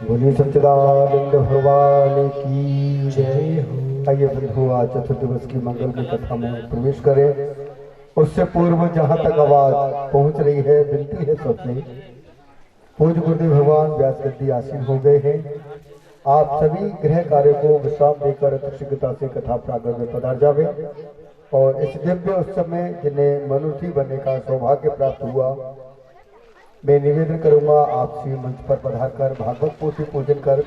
बोलिए सच्चिदानंद भगवान की जय हो। आइए बंधु आज चतुर्दिवस की मंगल की कथा में प्रवेश करें। उससे पूर्व जहाँ तक आवाज पहुँच रही है, विनती है सबसे, पूज्य गुरुदेव भगवान व्यास गद्दी आसीन हो गए हैं। आप सभी गृह कार्य को विश्राम देकर शीघ्रता से कथा प्रांगण में पधार जावे और इस दिव्य उत्सव में जिन्हें मनुष्य बनने का सौभाग्य प्राप्त हुआ, मैं निवेदन करूंगा आप श्री मंच पर पधार कर भागवत पोथी पूजन कर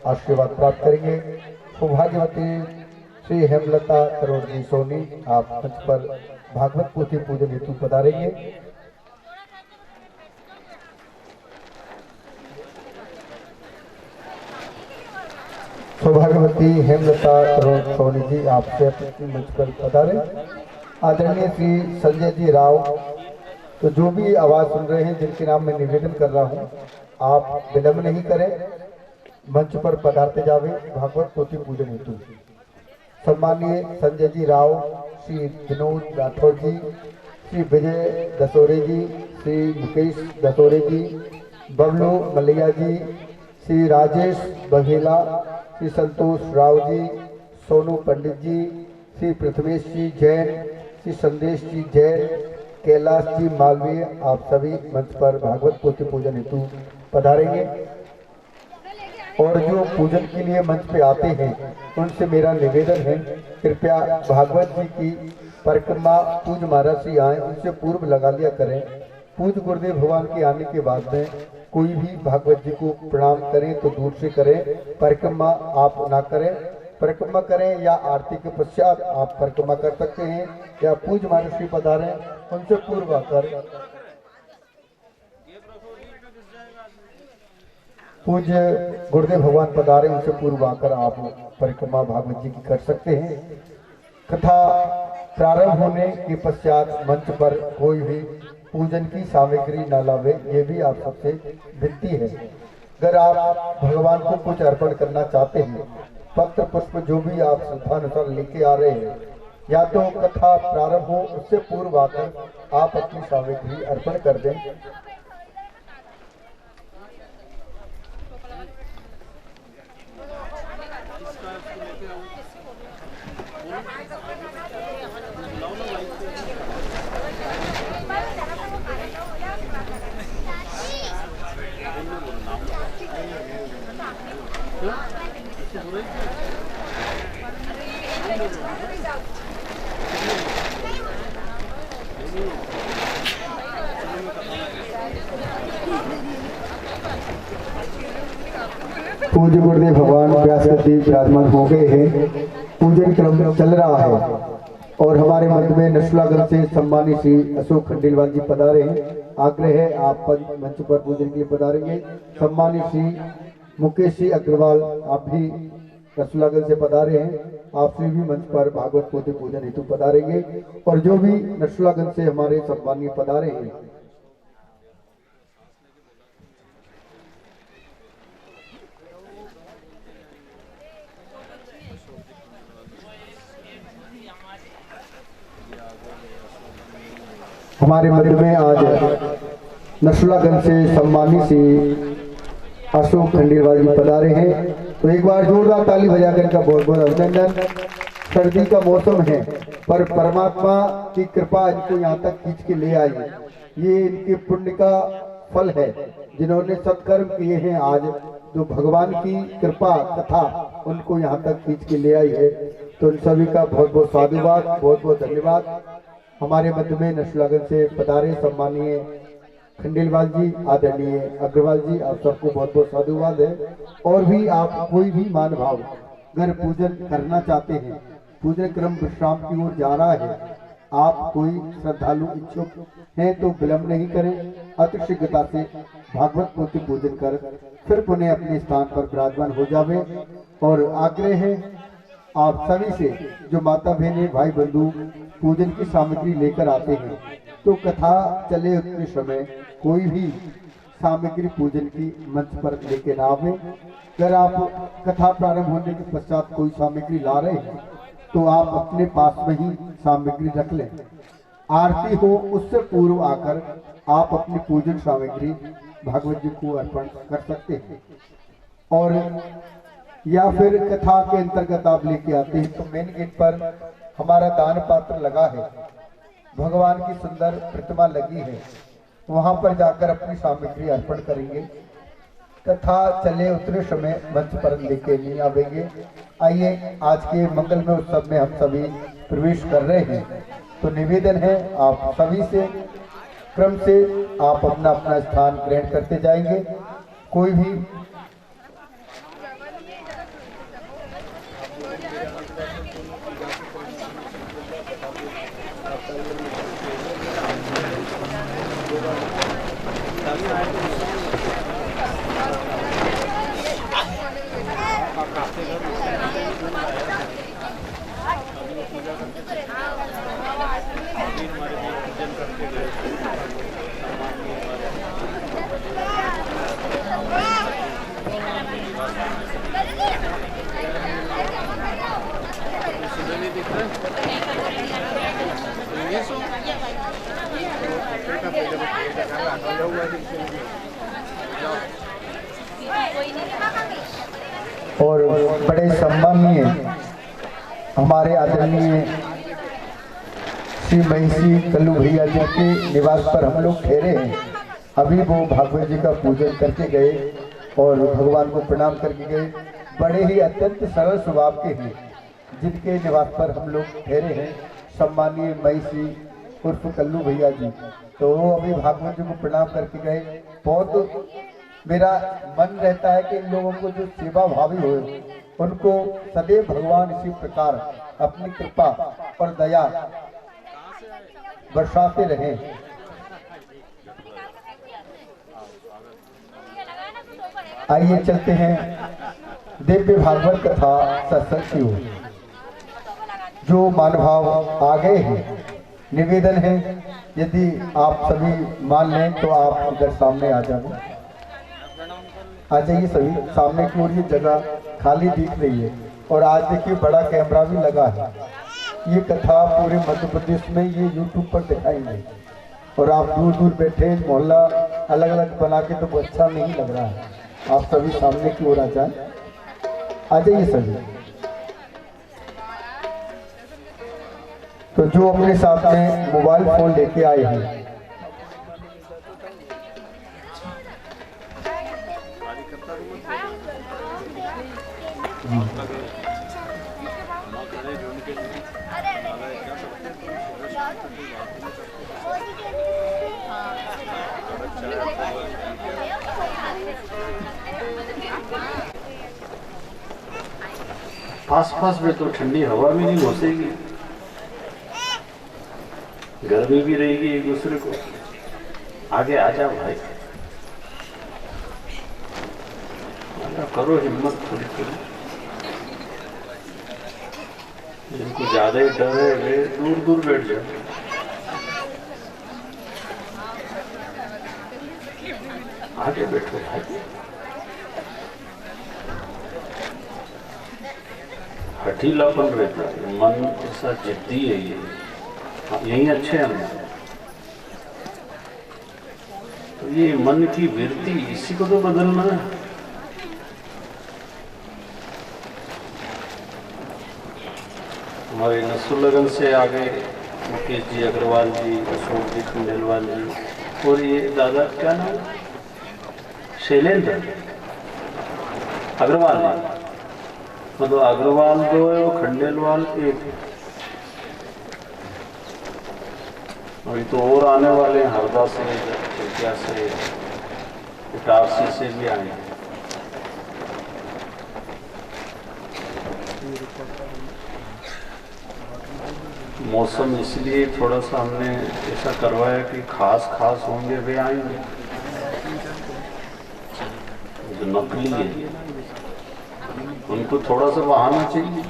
आशीर्वाद प्राप्त करेंगे। सौभाग्यवती श्री हेमलता करोड़ जी सोनी आप मंच पर भागवत पोथी पूजन हेतु पधारेंगे। सौभाग्यवती हेमलता करोड़ सोनी जी आपसे मंच पर पधारे। आदरणीय श्री संजय जी राव, तो जो भी आवाज सुन रहे हैं जिनके नाम मैं निवेदन कर रहा हूं, आप विलंब नहीं करें, मंच पर पधारते जावे भागवत पोथी पूजन हेतु। सम्मानीय संजय जी राव, श्री विनोद राठौर जी, श्री विजय दसोरे जी, श्री मुकेश दसोरे जी, बबलू मलैया जी, श्री राजेश बघेला, श्री संतोष राव जी, सोनू पंडित जी, श्री पृथ्वेश जी जैन, श्री संदेश जी जैन, कैलाश जी मालवीय, आप सभी मंच पर भागवत पोथी पूजन हेतु पधारेंगे। और जो पूजन के लिए मंच पे आते हैं उनसे मेरा निवेदन है, कृपया भागवत जी की परिक्रमा पूज्य महाराज श्री आए उनसे पूर्व लगा लिया करें। पूज्य गुरुदेव भगवान के आने के बाद में कोई भी भागवत जी को प्रणाम करें तो दूर से करें, परिक्रमा आप ना करें। परिक्रमा करें या आरती के पश्चात आप परिक्रमा कर सकते हैं, या पूज्य महाराज श्री पधारें उनसे पूर्व आकर पूज्य गुरुदेव भगवान पधारे उनसे पूर्व आकर आप परिक्रमा भागवत जी की कर सकते हैं। कथा प्रारंभ होने के पश्चात मंच पर कोई भी पूजन की सामग्री न लावे, ये भी आप सबसे विनती है। अगर आप भगवान को कुछ अर्पण करना चाहते हैं, पत्र पुष्प जो भी आप श्रद्धानुसार लेके आ रहे हैं, या तो कथा प्रारंभ हो उससे पूर्व आकर आप अपनी सामग्री अर्पण कर दें। पूज्य गुरुदेव भगवान व्यास गद्दी विराजमान हो गए हैं। पूजन क्रम चल रहा है और हमारे मध्य में नशुलागंज से सम्मानित श्री अशोक खंडेलवाल जी पधारे हैं। आग्रह है आप मंच पर पूजन के लिए पधारेंगे। सम्मानित श्री मुकेश जी अग्रवाल आप भी रसुलागंज से पधारे हैं, आपसे भी मंच पर भागवत पोथी पूजन हेतु पधारेंगे। और जो भी रसुलागंज से हमारे सम्मानीय पधारे हैं, हमारे मध्य में आज नशुलागंज से सम्मानित श्री अशोक खंडेलवाल जी पधारे हैं। तो एक बार जोरदार ताली बजाकर इनका बहुत बहुत अभिनंदन। सर्दी का मौसम है पर परमात्मा की कृपा इनको यहाँ तक खींच के ले आई। ये इनके पुण्य का फल है, जिन्होंने सत्कर्म किए हैं। आज जो भगवान की कृपा कथा उनको यहाँ तक खींच के ले आई है। तो इन सभी का बहुत बहुत साधुवाद, बहुत बहुत धन्यवाद। हमारे मध्य में नशुलागंज से पधारे सम्मानीय खंडेलवाल जी, आदरणीय अग्रवाल जी, आप सबको बहुत बहुत साधुवाद है। और भी आप कोई भी मान भाव अगर पूजन करना चाहते हैं, पूजन क्रम विश्राम की ओर जा रहा है, आप कोई श्रद्धालु इच्छुक हैं तो विलंब नहीं करें, अति शीघ्रता से भागवत पोथी पूजन कर फिर पुनः अपने स्थान पर विराजमान हो जावे। और आग्रह है आप सभी से, जो माता बहने भाई बंधु पूजन की सामग्री लेकर आते हैं, तो कथा चले उतने समय कोई भी सामग्री पूजन की मंच पर लेके ना आवे। अगर आप कथा प्रारंभ होने के पश्चात कोई सामग्री ला रहे हैं तो आप अपने पास में ही सामग्री रख लें। आरती हो उससे पूर्व आकर आप अपनी पूजन सामग्री भागवत जी को अर्पण कर सकते हैं। और या फिर कथा के अंतर्गत आप लेके आते हैं तो मेन गेट पर हमारा दान पात्र लगा है, भगवान की सुंदर प्रतिमा लगी है, वहां पर जाकर अपनी सामग्री अर्पण करेंगे। कथा चले उतने समय मंच पर लेके नहीं आवेंगे। आइए आज के मंगलमय उत्सव में हम सभी प्रवेश कर रहे हैं। तो निवेदन है आप सभी से, क्रम से आप अपना अपना स्थान ग्रहण करते जाएंगे। कोई भी और बड़े सम्मानीय हमारे आदरणीय श्री महिषी कल्लू भैया जी के निवास पर हम लोग ठहरे हैं। अभी वो भागवत जी का पूजन करके गए और भगवान को प्रणाम करके गए। बड़े ही अत्यंत सरल स्वभाव के हैं, जिनके निवास पर हम लोग ठहरे हैं, सम्मानीय महिषी उर्फ कल्लू भैया जी। तो वो अभी भागवत जी को प्रणाम करके गए। बहुत मेरा मन रहता है कि इन लोगों को जो सेवा भावी हो, उनको सदैव भगवान इसी प्रकार अपनी कृपा और दया बरसाते रहे। आइए चलते हैं दिव्य भागवत कथा सत्संग की ओर। जो मानभाव आ गए हैं, निवेदन है यदि आप सभी मान लें तो आप इधर सामने आ जाए। आ जाइए सभी सामने की ओर। ये जगह खाली दिख रही है और आज देखिए बड़ा कैमरा भी लगा है। ये कथा पूरे मध्य प्रदेश में ये यूट्यूब पर दिखाएंगे और आप दूर दूर बैठे मोहल्ला अलग अलग बना के तो अच्छा नहीं लग रहा है। आप सभी सामने की ओर आ जाए। आ जाइए सभी। तो जो अपने साथ में मोबाइल फोन लेके आए हैं, आसपास में तो ठंडी हवा भी नहीं घुसेगी, गर्मी भी रहेगी एक दूसरे को। आगे आ जाओ भाई, करो हिम्मत थोड़ी थोड़ी। जिनको ज्यादा ही डर है वे दूर दूर बैठ जाए। आगे बैठो भाई। हठीलापन रहता है, मन ऐसा जिद्दी है ये। यही अच्छे हैं हम। तो ये मन की वृत्ति, इसी को तो बदलना है। हमारे नसरुल्लागंज से आगे मुकेश जी अग्रवाल जी, अशोक जी खंडेलवाल जी, और ये दादा क्या नाम, शैलेंद्र अग्रवाल जी। मतलब अग्रवाल दो है और खंडेलवाल एक है। अभी तो और आने वाले हैं, हरदा से, क्या से, इटारसी से भी आएंगे। मौसम इसलिए थोड़ा सा हमने ऐसा करवाया कि खास होंगे वे आएंगे, जो नकली है उनको थोड़ा सा बहाना चाहिए।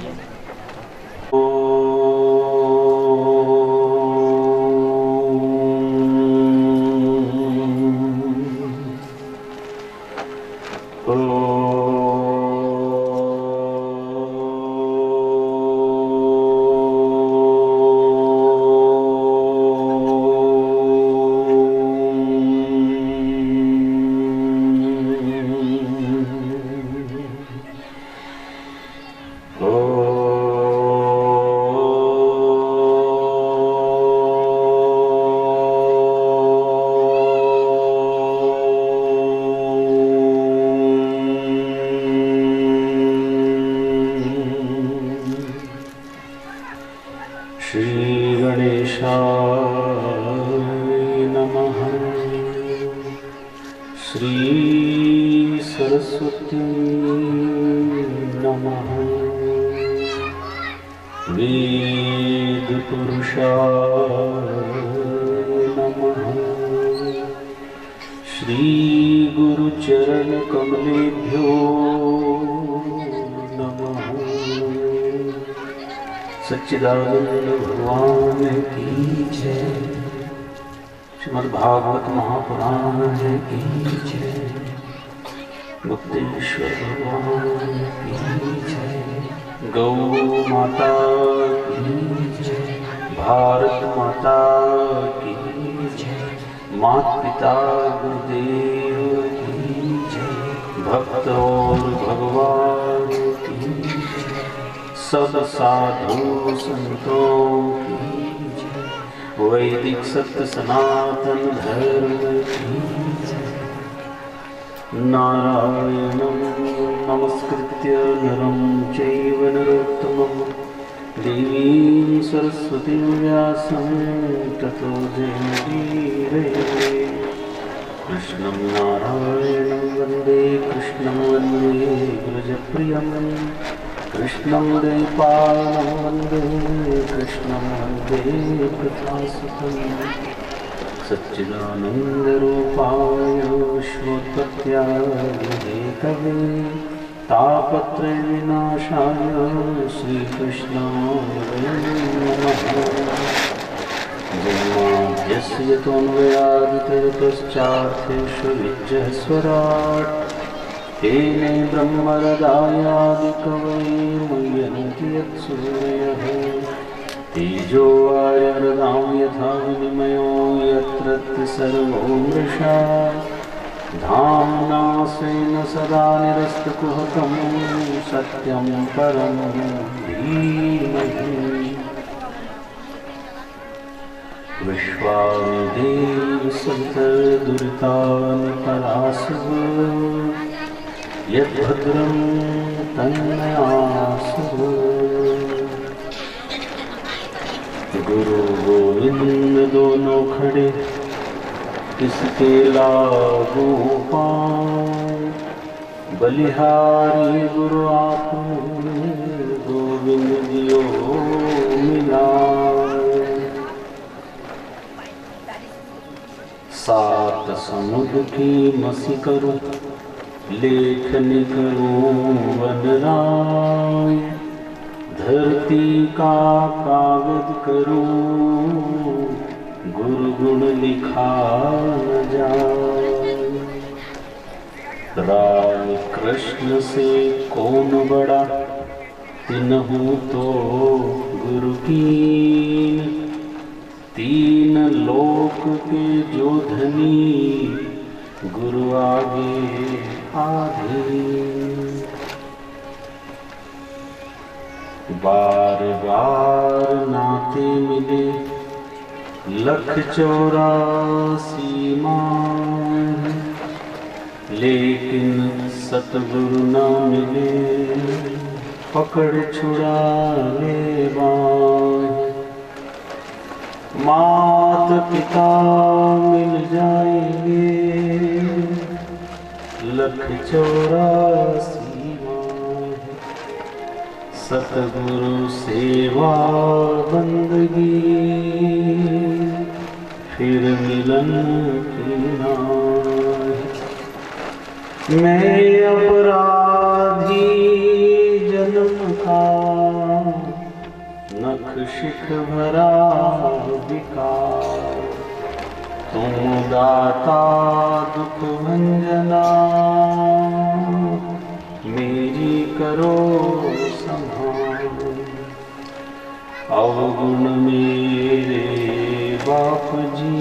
श्री सरस्वती नमः। वेद पुरुषाय नमः। श्री गुरु चरण कमलेभ्यो नमः। सच्चिदानंद भगवान की जय। श्रीमद्भागवत महापुराण की जय। मुक्तेश्वर भगवान की जय। गौ माता की जय। भारत माता की जय। माता पिता गुरुदेव की जय। भक्त और भगवान की जय। सब साधु संतों की वैदिक सत्य सनातन धर्म की जय। नारायणं नमस्कृत्य नरं चैव नरोत्तमं देवीं सरस्वतीं व्यासं ततो जयमुदीरये। कृष्णं नारायणं वन्दे कृष्णं वन्दे व्रजप्रियं कृष्णं द्वैपायनं वन्दे कृष्णं वन्दे कृष्णसुतं। सच्चिदानन्दरूपाय विश्वोत्पत्त्यादिहेतवे तापत्रयविनाशाय श्रीकृष्णाय नमः। जन्माद्यस्य यतोऽन्वयादितरतश्चार्थेष्वविद्यस्वराट् तेने ब्रह्महृदायादिकवये मुह्यन्ति यत्सूरयः। तेजो वायुर्दां यथा विनिमयो यत्र सर्वो मृषा धाम्ना स्वेन सदा निरस्तकुहकं सत्यं परं धीमहि। विश्वामिदेव सन्तदुरितानि परासव यद्भद्रं तन्नयासव। गुरु गोविंद दोनों खड़े किसके लागू पाँव। बलिहारी गुरु आपने गोविंद दियो मिलाए। सात समुद्र की मसी करूं लेखन करूं वन राय। धरती का कागज करूं, गुरु गुण लिखा न जाए। राम कृष्ण से कौन बड़ा, तिन्हु तो गुरु कीन। तीन लोक के जो धनी, गुरु आगे आधीन। बार बार नाते मिले, 1,84 माह, लेकिन सतगुरु न मिले, पकड़ छुड़ा ले बाँह। मात पिता मिल जाएंगे, 1,84 माह। सतगुरु सेवा बंदगी, फिर मिलन की नाई। मैं अपराधी जन्म का, नख शिख भरा विकार। तुम दाता दुख भंजना, मेरी करो संभाल। अवगुण मेरे बाप जी,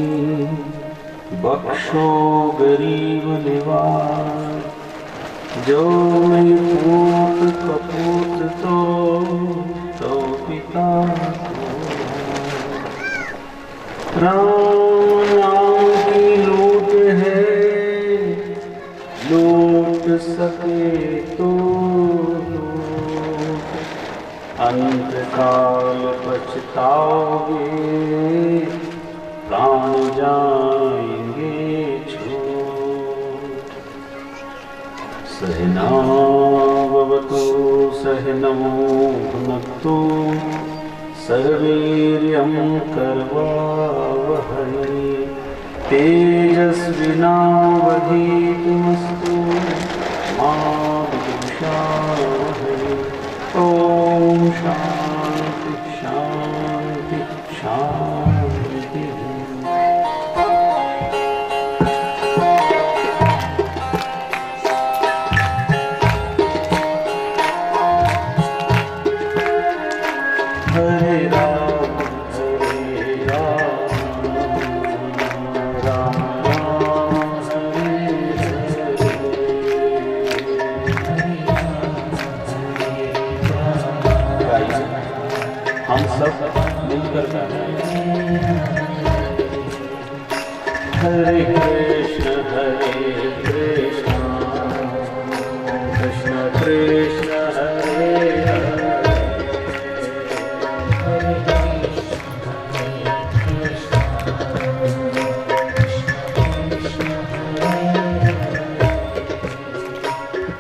बख्शो गरीब निवार। जो मैं पूत कपूत तो पिता को। राम नाम की लूट है, लूट सके तो लूट। अंत काल पछताओगे, प्राण जाएंगे छूट। सहना भवतु सहनौ भुनक्तु, सर्ववीर्यं करवावहै। तेजस्विनावधीतमस्तु मा विद्विषावहै। ओम शांति शांति शांति। हरे राम राम राम हरे हरे। हम सब मिलकर गाएं। हरे कृष्ण कृष्ण कृष्ण हरे हरे।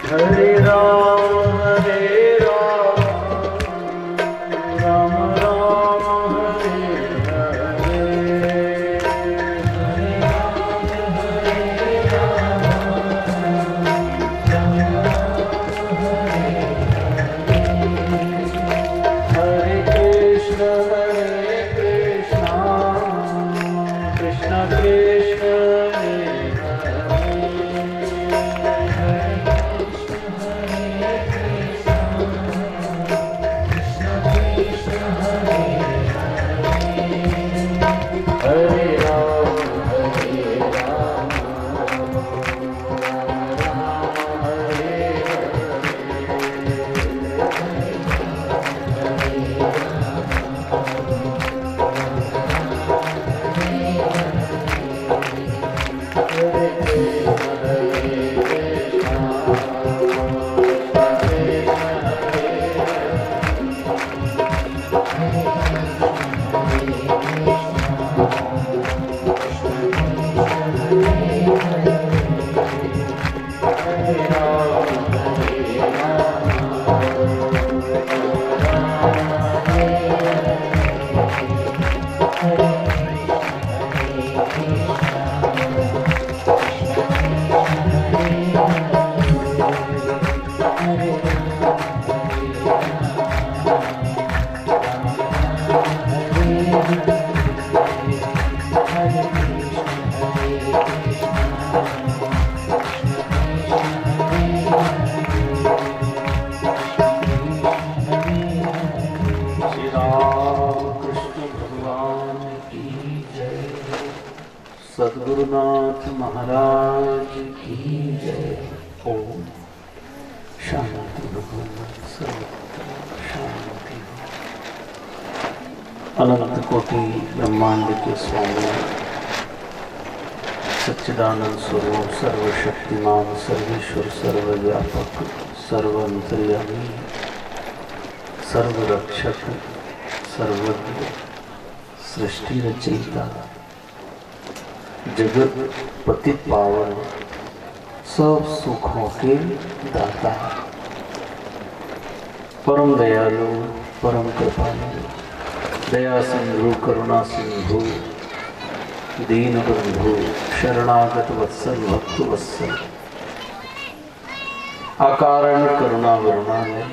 हरे राम राम राम हरे हरे। हरे कृष्ण कृष्ण कृष्ण हरे सद्गुरुनाथ महाराज की जय। ओम शांति भगवान सर्वत्र शांति। अनंत कोटि ब्रह्मांड के स्वामी सच्चिदानंद स्वरूप सर्वशक्तिमान सर्वेश्वर सर्वव्यापक सर्वंतर्यामी सर्वरक्षक सर्वज्ञ सृष्टि रचयिता जगत पति पावन सब सुखों के दाता परम दयालु परम कृपालु दया सिंधु करुणा सिंधु दीन बंधु शरणागत वत्सल भक्त वत्सल अकारण करुणा वरुणालय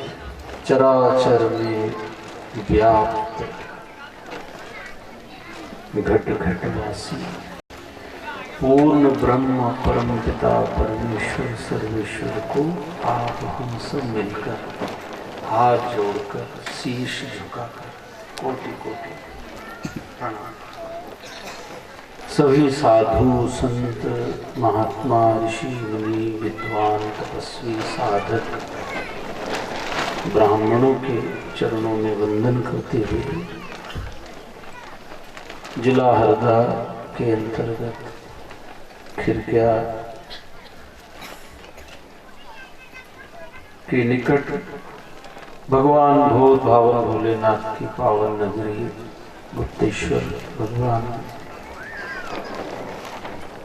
चराचर में व्याप्त घट घट वासी पूर्ण ब्रह्म परम पिता परमेश्वर सर्वेश्वर को आप हम सब मिलकर हाथ जोड़कर शीश झुकाकर कोटि कोटि प्रणाम। सभी साधु संत महात्मा ऋषि मुनि विद्वान तपस्वी साधक ब्राह्मणों के चरणों में वंदन करते हुए जिला हरदा के अंतर्गत खिरकिया के निकट भगवान भूत भावन भोलेनाथ की पावन नगरी गुप्तेश्वर भगवान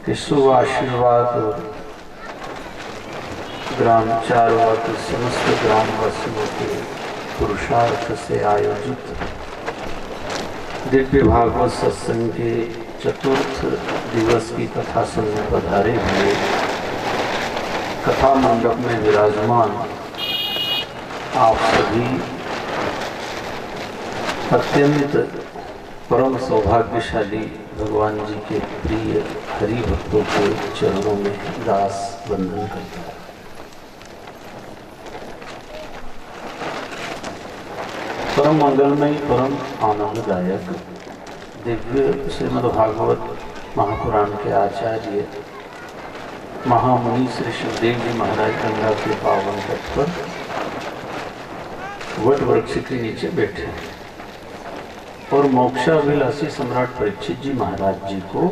के शुभ आशीर्वाद और ग्राम चारवा के समस्त ग्रामवासियों के पुरुषार्थ से आयोजित दिव्य भागवत सत्संग के चतुर्थ दिवस की कथा सुनने पधारे हुए कथा मंडप में विराजमान आप सभी अत्यंत परम सौभाग्यशाली भगवान जी के प्रिय हरि भक्तों के चरणों में दास वंदन करता है। परम मंगलमय परम आनंददायक दिव्य श्रीमद्भागवत महापुराण के आचार्य महामुनि श्री शिवदेव जी महाराज गंगा के पावन तट पर वट वृक्ष के नीचे बैठे और मोक्षाभिलाषी सम्राट परीक्षित जी महाराज जी को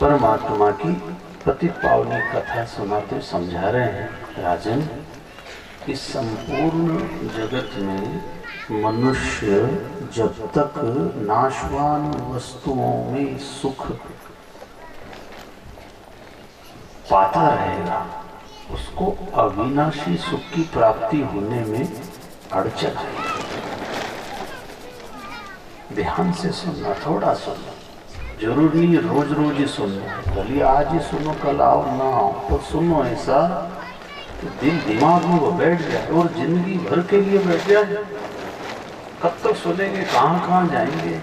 परमात्मा की पतित पावनी कथा सुनाते समझा रहे हैं। राजन, इस संपूर्ण जगत में मनुष्य जब तक नाशवान वस्तुओं में सुख पाता रहेगा उसको अविनाशी सुख की प्राप्ति होने में अड़चन है। ध्यान से सुनना, थोड़ा सुनना, जरूर नहीं रोज रोज ही सुनना। भले आज ही सुनो कल आओ ना आओ, तो सुनो ऐसा तो दिल दिमाग में वो बैठ जाए और जिंदगी भर के लिए बैठ जाए। कब तक सुनेंगे, कहाँ कहाँ जाएंगे।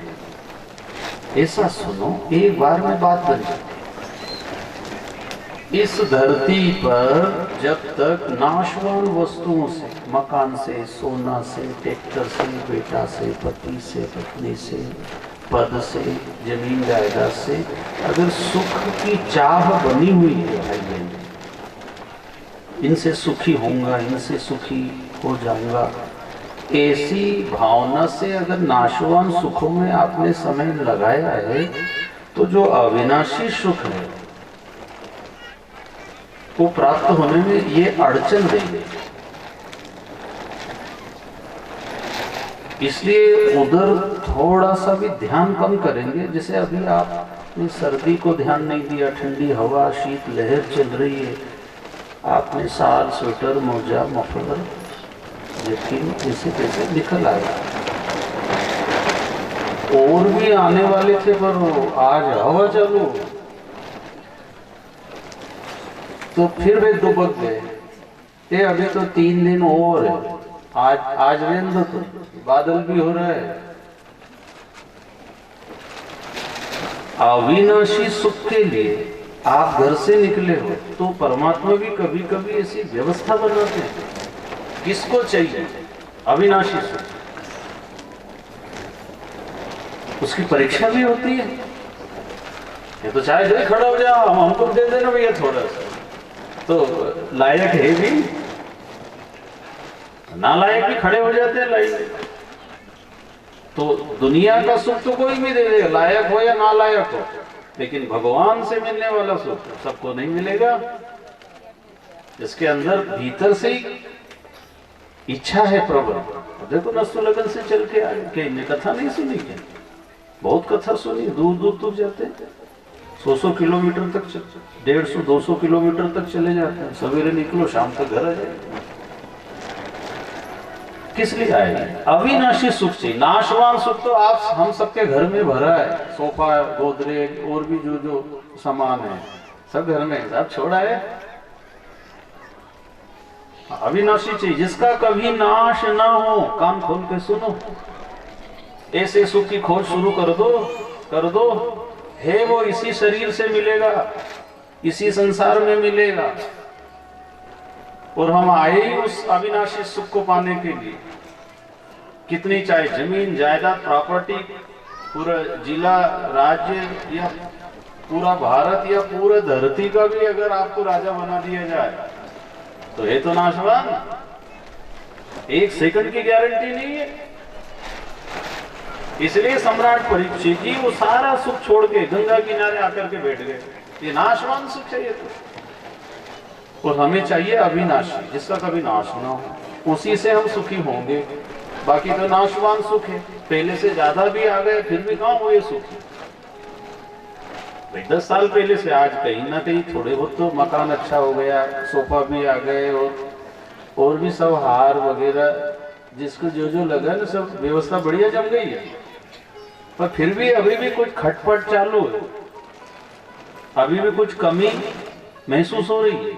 ऐसा सुनो, एक बार में बात बन जाती। इस धरती पर जब तक नाशवान वस्तुओं से, मकान से, सोना से, ट्रैक्टर से, बेटा से, पति से, पत्नी से, पद से, जमीन जायदाद से अगर सुख की चाह बनी हुई है भाई, इनसे सुखी होऊंगा, इनसे सुखी हो जाऊंगा, ऐसी भावना से अगर नाशवान सुखों में आपने समय लगाया है तो जो अविनाशी सुख है वो प्राप्त होने में ये अड़चन देंगे। इसलिए उधर थोड़ा सा भी ध्यान कम करेंगे। जैसे अभी आपने सर्दी को ध्यान नहीं दिया, ठंडी हवा शीत लहर चल रही है, आपने साल स्वेटर मोजा मफलर लेकिन इसे कैसे निकल आया। और भी आने वाले थे पर आज हवा चालू तो फिर वे दुबक गए। ये अभी तो 3 दिन और है, आज रेंद तो बादल भी हो रहा है। अविनाशी सुख के लिए आप घर से निकले हो तो परमात्मा भी कभी कभी ऐसी व्यवस्था बनाते हैं। किसको चाहिए अविनाशी सुख, उसकी परीक्षा भी होती है। ये तो चाहे जो ही खड़ा हो जाओ, हमको दे देना भैया थोड़ा सा, तो लायक है भी, ना लायक भी खड़े हो जाते हैं लाइन में। तो दुनिया का सुख तो कोई भी दे देगा, लायक हो या ना लायक हो, लेकिन भगवान से मिलने वाला सुख सबको नहीं मिलेगा। जिसके अंदर भीतर से ही इच्छा है प्रबल। देखो नस्तु लगन से चल के आए, कि इन्हें कथा नहीं सुनी क्या? बहुत कथा सुनी, दूर दूर तक जाते हैं, 100 किलोमीटर तक, 150-200 किलोमीटर तक चले जाते हैं। सवेरे निकलो शाम तक घर आ जाए। किस लिए आए? अविनाशी सुख से। नाशवान सुख तो आप हम सबके घर में भरा है, सोफा, गोदरेज और भी जो जो सामान है सब घर में, सब छोड़ा है। अविनाशी चाहिए, जिसका कभी नाश ना हो। कान खोल के सुनो, ऐसे सुख की खोज शुरू कर दो है वो इसी शरीर से मिलेगा, इसी संसार में मिलेगा। और हम आए ही उस अविनाशी सुख को पाने के लिए। कितनी चाहे जमीन जायदाद प्रॉपर्टी, पूरा जिला राज्य या पूरा भारत या पूरे धरती का भी अगर आपको राजा बना दिया जाए तो ये तो नाशवान, एक सेकंड की गारंटी नहीं है। इसलिए सम्राट परीक्षित जी वो सारा सुख छोड़ के गंगा किनारे आकर के बैठ गए। ये नाशवान सुख चाहिए तो, और हमें चाहिए अविनाशी, जिसका कभी नाश ना हो। उसी से हम सुखी होंगे। बाकी तो नाशवान सुख है, पहले से ज्यादा भी आ गए फिर भी कहाँ वो ये सुख है। 10 साल पहले से आज कहीं ना कहीं थोड़े बहुत तो मकान अच्छा हो गया, सोफा भी आ गए, और भी सब हार वगैरह जिसको जो जो लगा ना सब व्यवस्था बढ़िया जम गई है। पर फिर भी अभी भी कुछ खटपट चालू है, अभी भी कुछ कमी महसूस हो रही है।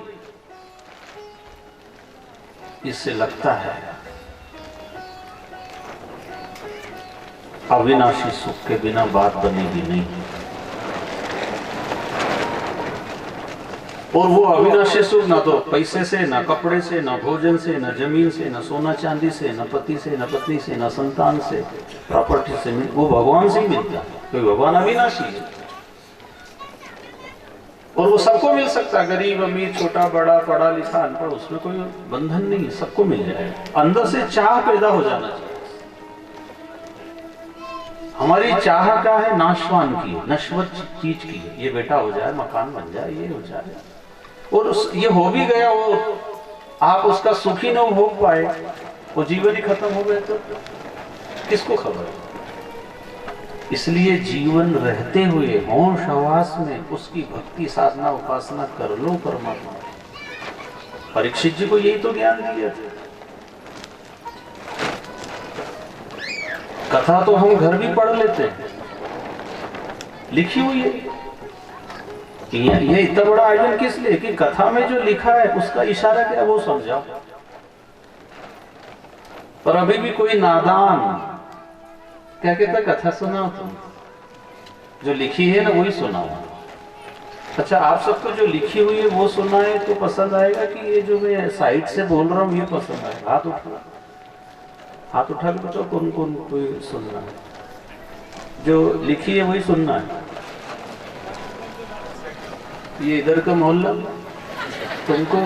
इससे लगता है अविनाशी सुख के बिना बात बनेगी नहीं। और वो अविनाशी सुख ना तो पैसे से, ना कपड़े से, ना भोजन से, ना जमीन से, ना सोना चांदी से, ना पति से, ना पत्नी से, ना संतान से, प्रॉपर्टी से, वो भगवान से ही मिलता है। क्योंकि भगवान अविनाशी है और वो सबको मिल सकता है। गरीब अमीर, छोटा बड़ा, पढ़ा लिखा अनपढ़, उसमें कोई बंधन नहीं है, सबको मिल जाएगा। अंदर से चाह पैदा हो जाना चाहिए। हमारी चाह क्या है? नाशवान की, नश्वर चीज की। ये बेटा हो जाए, मकान बन जाए, ये हो जाए, और ये हो भी गया, वो आप उसका सुख ही न हो पाए, वो जीवन ही खत्म हो गए तो किसको खबर। इसलिए जीवन रहते हुए होश हवास में उसकी भक्ति साधना उपासना कर लो परमात्मा। परीक्षित जी को यही तो ज्ञान दिया था। कथा तो हम घर भी पढ़ लेते हैं, लिखी हुई है। ये इतना बड़ा आयोजन किस लिए कि कथा में जो लिखा है उसका इशारा क्या वो समझाओ। पर अभी भी कोई नादान क्या कहता, कथा सुनाओ, तुम जो लिखी है ना वही सुनाओ। अच्छा, आप सबको जो लिखी हुई है वो सुनाए तो पसंद आएगा कि ये जो मैं साइड से बोल रहा हूँ ये पसंद आएगा? हाथ उठा के बताओ कौन कौन कोई सुनना है? जो लिखी है वही सुनना है। ये इधर का मोहल्ला, तुमको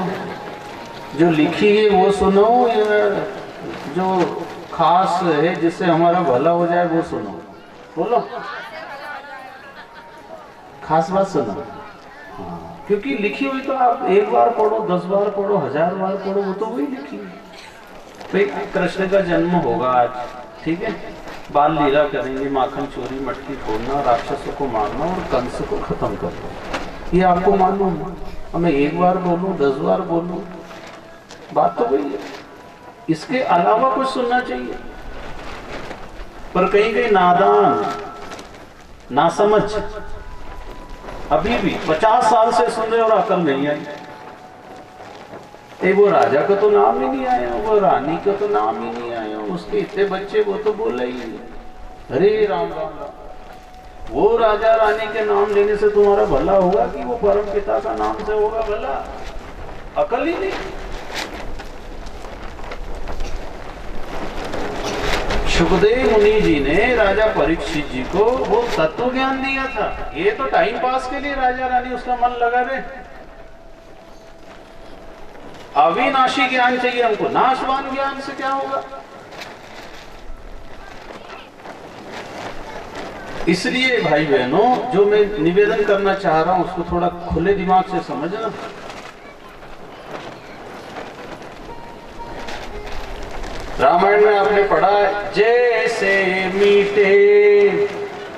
जो लिखी है वो सुनो या जो खास है जिससे हमारा भला हो जाए वो सुनो? बोलो, खास बात सुनो। हाँ, क्योंकि लिखी हुई तो आप एक बार पढ़ो, 10 बार पढ़ो, 1000 बार पढ़ो, वो तो वही लिखी है। कृष्ण का जन्म होगा आज, ठीक है, बाल लीला करेंगे, माखन चोरी, मटकी फोड़ना, राक्षसों को मारना और कंस को खत्म करना, ये आपको मालूम है। और मैं एक बार बोलूं, 10 बार बोलूं, बात तो वही है। इसके अलावा कुछ सुनना चाहिए। पर कहीं कहीं नादान, नासमझ अभी भी 50 साल से सुन रहे और अकल नहीं आई। वो राजा का तो नाम ही नहीं आया, वो रानी का तो नाम ही नहीं आया, उसके इतने बच्चे वो तो बोले ही नहीं, हरे राम राम राम। वो राजा रानी के नाम लेने से तुम्हारा भला होगा कि वो परम पिता का नाम से होगा भला? अकल ही नहीं। सुखदेव मुनि जी ने राजा परीक्षित जी को वो तत्व ज्ञान दिया था। ये तो टाइम पास के लिए राजा रानी उसका मन लगा रहे। अविनाशी ज्ञान चाहिए हमको, नाशवान ज्ञान से क्या होगा। इसलिए भाई बहनों, जो मैं निवेदन करना चाह रहा हूं उसको थोड़ा खुले दिमाग से समझना। रामायण में आपने पढ़ा, जैसे मीटे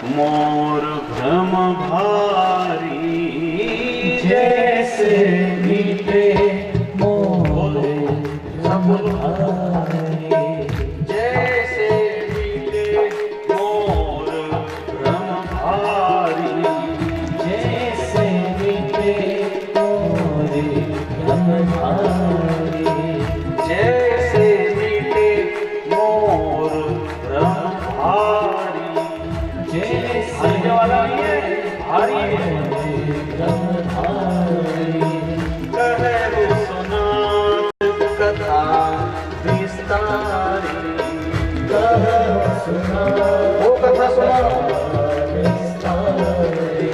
मोर भ्रम भारी, जैसे मीटे मोर भ्रम भारी, जैसे मीटे मोर भ्रम भारी, जैसे मीटे मोर भ्रम भारी, जैसे मीटे मोर भ्रम भारी। जैसे हल्के वाला नहीं है, भारी है। भ्रम भारी, कहु सुनात कथा विस्तारी, कहु सुनात वो कथा सुना। विस्तारी,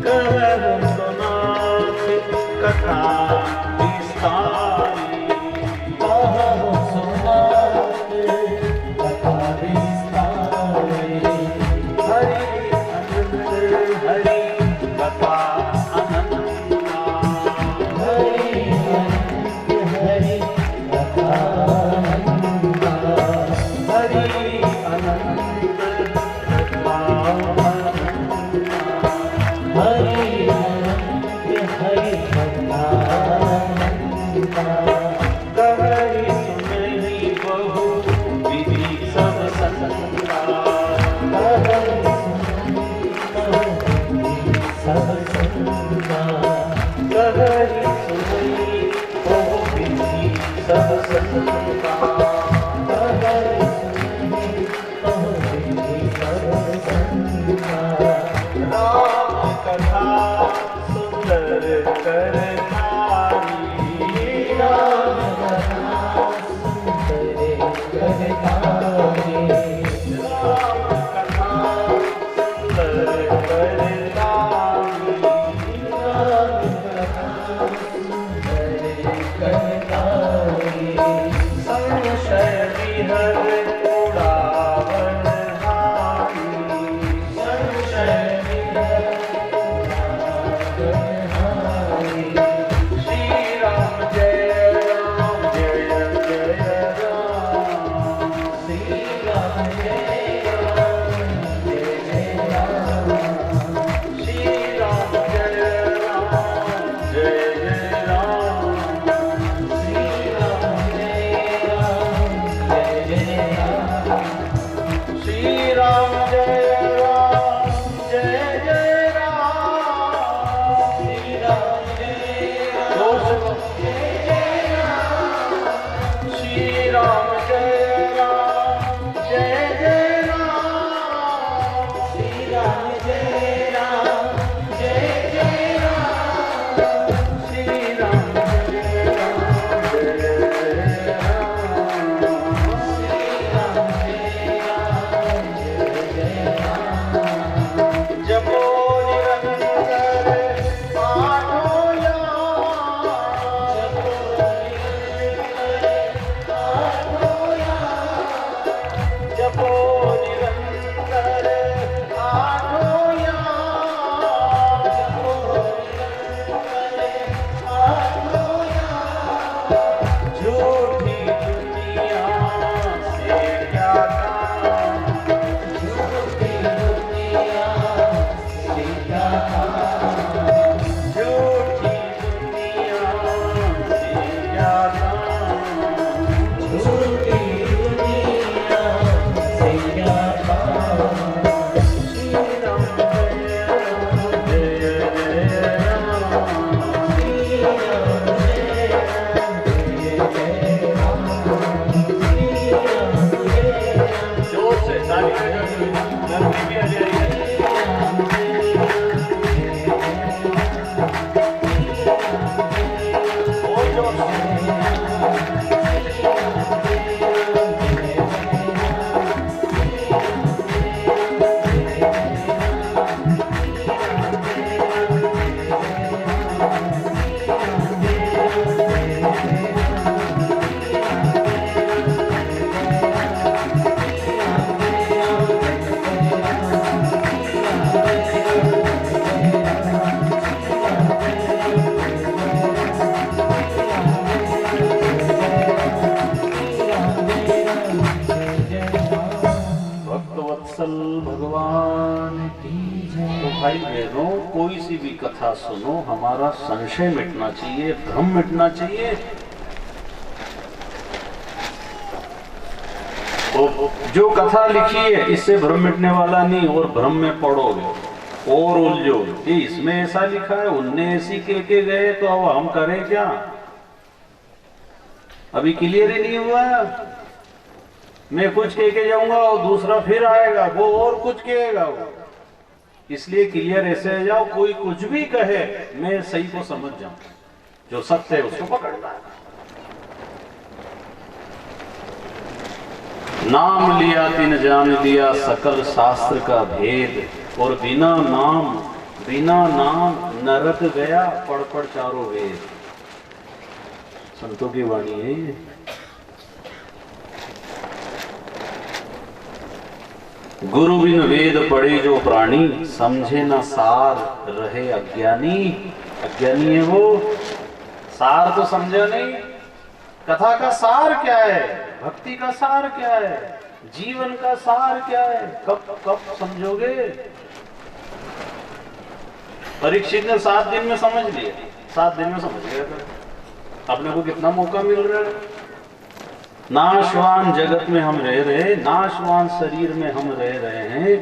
कहु सुनात कथा विस्तारी, कहु सुनात कथा विस्तारी, हरि अनंत हरि कथा अनंता, हरि हरि कथा अनंता, हरि अनंत कथा अनंता। हरि हरि कथा अनंता, कहरि सुनहि बहु विधि सब संता, सब संता, कहरि सुनहि बहु विधि सब संता। राम कथा सुंदर कर धारी, राम कथा सुंदर कर धारी, संशय विहर उड़ावन हारी, संशय श्री राम जय राम जय जय राम, श्री राम जय राम जय जय राम, श्री राम जय राम जय जय कथा सुनो, हमारा संशय मिटना चाहिए, भ्रम मिटना चाहिए। तो जो कथा लिखी है इससे भ्रम मिटने वाला नहीं, और भ्रम में पड़ोगे और उलझोगे। इसमें ऐसा लिखा है, उनने ऐसी कह के गए, तो अब हम करें क्या? अभी क्लियर ही नहीं हुआ। मैं कुछ कह के जाऊंगा और दूसरा फिर आएगा, वो और कुछ कहेगा वो। इसलिए क्लियर ऐसे हो जाओ, कोई कुछ भी कहे मैं सही को समझ जाऊं, जो सत्य है उसको पकड़ना है। नाम लिया तिन जान दिया सकल शास्त्र का भेद, और बिना नाम नरक गया पढ़ पढ़ चारों वेद। संतों की वाणी है ये। गुरु बिन वेद पढ़े जो प्राणी, समझे न सार रहे अज्ञानी। अज्ञानी है वो, सार तो समझा नहीं। कथा का सार क्या है, भक्ति का सार क्या है, जीवन का सार क्या है, कब समझोगे? परीक्षित ने 7 दिन में समझ लिया, 7 दिन में समझ गया। अपने को कितना मौका मिल रहा है? नाशवान जगत में हम रह रहे, नाशवान शरीर में हम रह रहे हैं,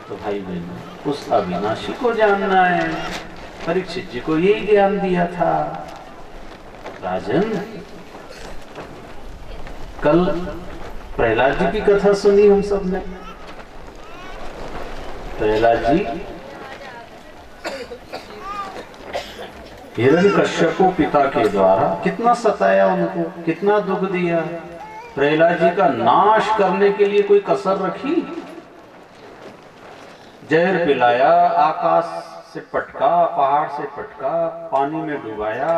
तो भाई बहन उस अविनाशी को जानना है। परीक्षित जी को यही ज्ञान दिया था। राजन, कल प्रहलाद जी की कथा सुनी हम सब ने। प्रहलाद जी हिरण्यकश्यप को पिता के द्वारा कितना सताया, उनको कितना दुख दिया। प्रहलाद जी का नाश करने के लिए कोई कसर रखी? जहर पिलाया, आकाश से पटका, पहाड़ से पटका, पानी में डुबाया,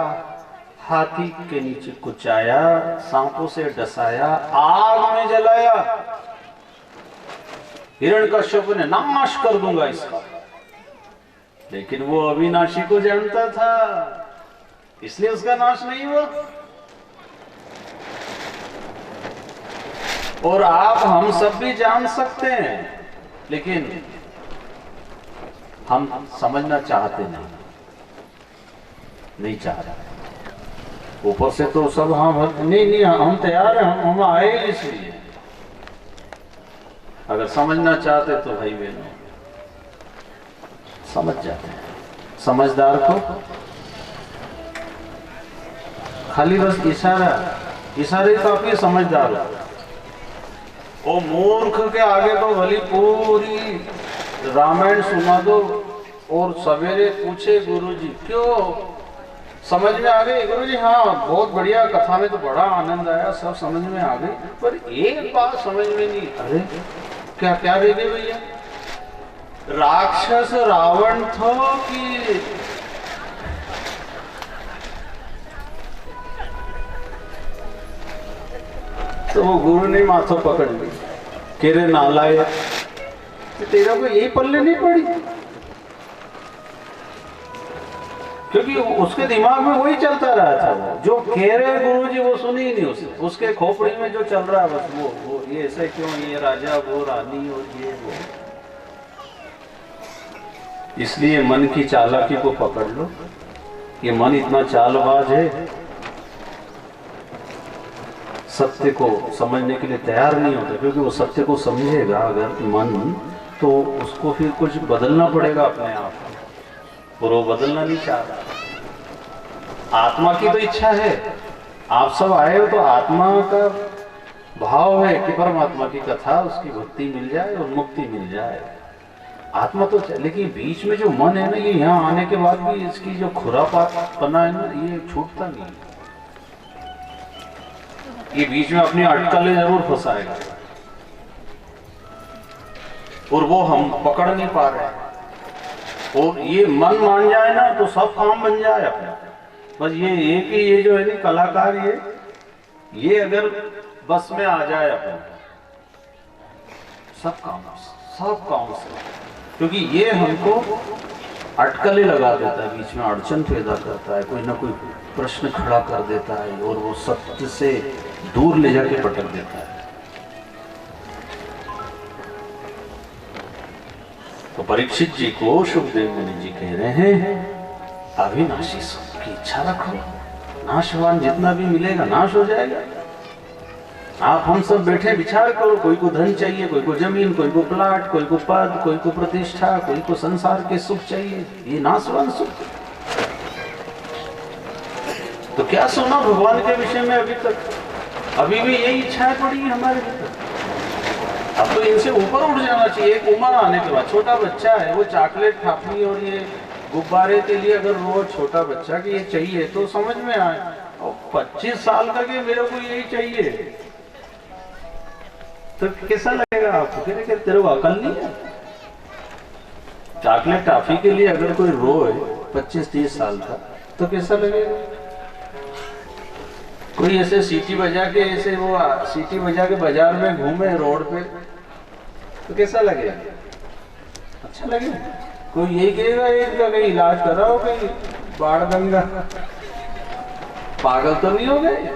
हाथी के नीचे कुचाया, सांपों से डसाया, आग में जलाया। हिरण्यकश्यप ने नाश कर दूंगा इसका, लेकिन वो अविनाशी को जानता था, इसलिए उसका नाश नहीं हुआ। और आप हम सब भी जान सकते हैं, लेकिन हम समझना चाहते नहीं चाहते। ऊपर से तो सब हाँ नहीं हम तैयार हैं, हम आए इसलिए। अगर समझना चाहते तो भाई बहनों समझ जाते हैं। समझदार को खाली बस इशारे काफी समझदार हो। वो मूर्ख के आगे तो भली पूरी रामायण सुना दो और सवेरे पूछे गुरुजी क्यों समझ में आ गई? गुरुजी हाँ बहुत बढ़िया, कथा में तो बड़ा आनंद आया, सब समझ में आ गई, पर एक बात समझ में नहीं। अरे क्या क्या रह गए भैया? राक्षस रावण था कि तो वो गुरु ने माथो पकड़ ली, केरे नालायक, तेरा को यही पल्ले नहीं पड़ी? क्योंकि उसके दिमाग में वही चलता रहा था, वो जो कह रहे गुरु जी वो सुनी ही नहीं उसके खोपड़ी में जो चल रहा है बस वो ये ऐसे क्यों, ये राजा वो रानी और ये वो। इसलिए मन की चालाकी को पकड़ लो। ये मन इतना चालबाज है, सत्य को समझने के लिए तैयार नहीं होता, क्योंकि वो सत्य को समझेगा अगर मन, तो उसको फिर कुछ बदलना पड़ेगा अपने आप, और वो बदलना नहीं चाह रहा। आत्मा की तो इच्छा है, आप सब आए हो तो आत्मा का भाव है कि परमात्मा की कथा, उसकी भक्ति मिल जाए और मुक्ति मिल जाए। आत्मा तो, लेकिन बीच में जो मन है ना, ये यहाँ आने के बाद भी इसकी जो खुरापात पना है ना, ये छूटता नहीं। ये बीच में अपनी अटकलें जरूर फंसाएगा, और वो हम पकड़ नहीं पा रहे हैं। और ये मन मान जाए ना तो सब काम बन जाए अपना। बस ये एक ही ये जो है ना कलाकार, ये अगर बस में आ जाए अपना, सब काम से, क्योंकि ये हमको अटकलें लगा देता है, बीच में अड़चन पैदा करता है, कोई ना कोई प्रश्न खड़ा कर देता है, और वो सत्य से दूर ले जाके पटक देता है। तो परीक्षित जी को सुखदेव मुनि जी कह रहे हैं अविनाशी सुख की इच्छा रखो, नाशवान जितना भी मिलेगा नाश हो जाएगा। आप हम सब बैठे विचार करो, कोई को धन चाहिए, कोई को जमीन, कोई को प्लाट, कोई को पद, कोई को प्रतिष्ठा, कोई को संसार के सुख चाहिए, ये नाशवान सुख। तो क्या सुना भगवान के विषय में अभी तक? अभी भी यही इच्छाएं पड़ी है हमारे भीतर। अब तो इनसे ऊपर उठ जाना चाहिए। एक उम्र आने के बाद, छोटा बच्चा है वो चॉकलेट टॉफी और ये गुब्बारे के लिए अगर रोज छोटा बच्चा कि ये चाहिए तो समझ में आए, और 25 साल का कि मेरे को यही चाहिए तो कैसा लगेगा आपको? कि तेरे को अकल नहीं है? चॉकलेट टॉफी के लिए अगर कोई रोए 25-30 साल का तो कैसा लगेगा? कोई ऐसे सीटी बजा के ऐसे वो सीटी बजा के बाजार में घूमे रोड पे तो कैसा लगेगा? अच्छा लगेगा? कोई यही कहेगा एक का कहीं इलाज कराओ, कहीं बाढ़ गंगा, पागल तो नहीं हो गए?